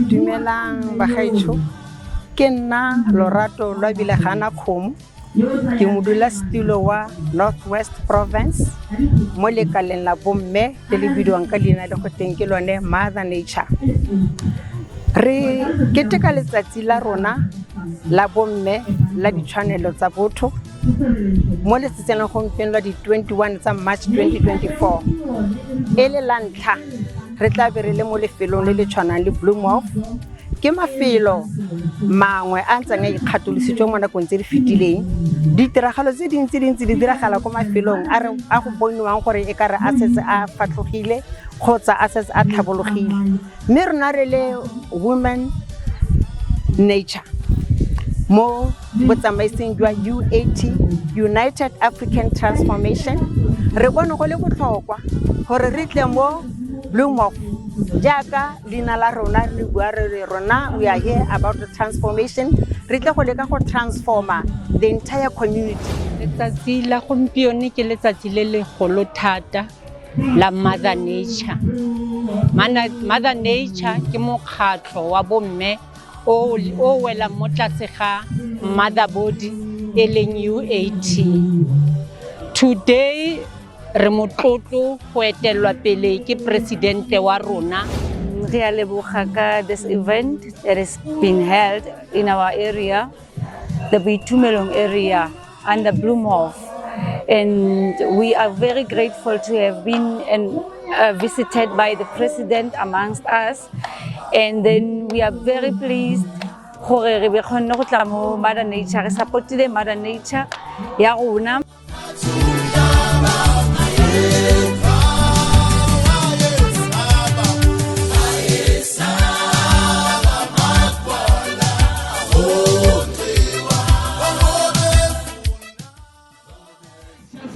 Dumelang bagaetsho ke nna Lorato lwa Bilegana Khomo ke modulasetulo wa Northwest Province mo lekaleng la bomme le le bidiwang ka leina le go teng ke lone Mother Nature. Re keteka letsatsi la rona la bomme la ditshwanelo tsa botho mo letsatsing la gompieno la di 21 tsa March 2024 e le la ntlha re tla be re le mo lefelong le le tshwanang le Bloemhof ke mafelo mangwe a ntseng a ikgatolositswe mo nakong tse di fetileng ditiragalo tse dintsi di diragala ko mafelong a go boniwang gore e ka re a setse a fatlhogile kgotsa a setse a tlhabologile mme rona re le Women Nature mo botsamaising jwa UAT United African Transformation re bona go le botlhokwa gore re tle mo Bloemhof jaaka lina la rona re bua re rona we are here about the transformation re tle go leka go transforma the entire community. Letsatsi la gompieno ke letsatsi le le golo thata la Mother Nature. Mother Nature ke mokgatlho wa bomme o wela mo tlase ga mother body e leng UAT. Today re motlotlo go etelwa pele ke presidente wa rona. Re a leboga ka this event that is being held in our area, the Boitumelong area under Bloemhof. And we are very grateful to have been visited by the president amongst us. And then we are very pleased gore re be kgonne go tla mo Mother Nature, re supportile Mother Nature ya rona.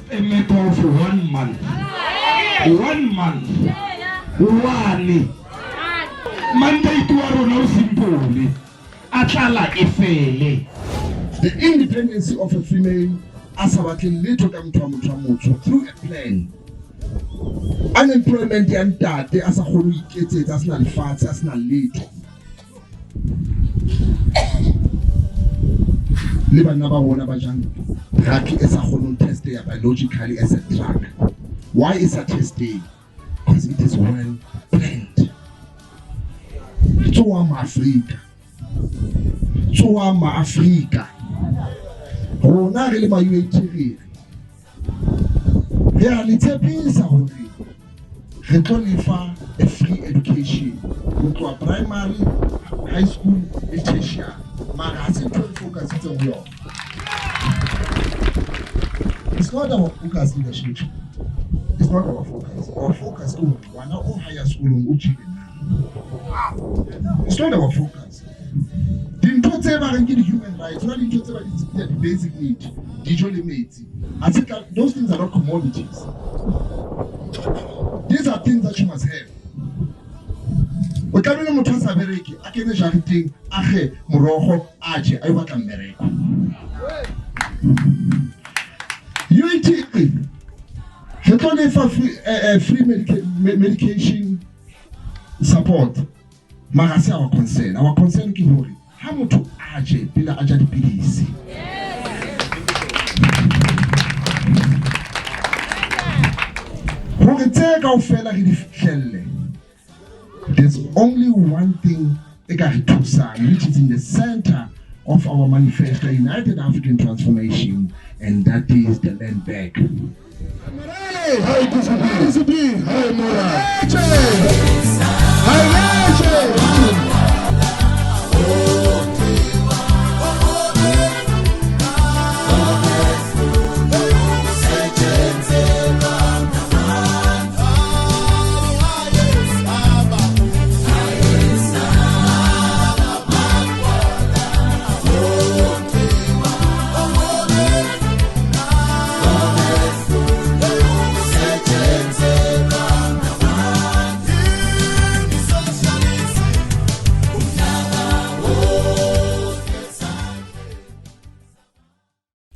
A matter of 1 month. 1 month. One. Monday to Arono Simpoli. Atala Efele. The independence of a female asabatin little come through a plan. Unemployment and that they as a whole that's not fat, that's not little. Liba naba wona bajang raki as a whole test there biologically as a drug. Why is a testing? Because it is well planned. Tsoama Africa. Rona re le ba UAT reality pisa hore re tlo lefa a free education go tloa primary, high school le tertiary. Mara ha se ntho e focusitse ho yona. It's not our focus in the future. It's not our focus. Our focus is one or higher school on it's not our focus. Dintho tse ba reng ke human rights, not dintho tse ba di basic need, dijo le metsi. I think those things are not commodities. These are things that you must have. O tlamehile motho a sa bereke a kene jareteng a ge morogo a je a batla mmereko. UAT re tlo lefa free medication support. Mara se our concern. Our concern ke hore ha motho a je pele a ja dipidisi. Hore tse kaofela re di fihlelle. There's only one thing which is in the center of our manifesto, United African Transformation, and that is the land back.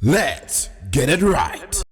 Let's get it right.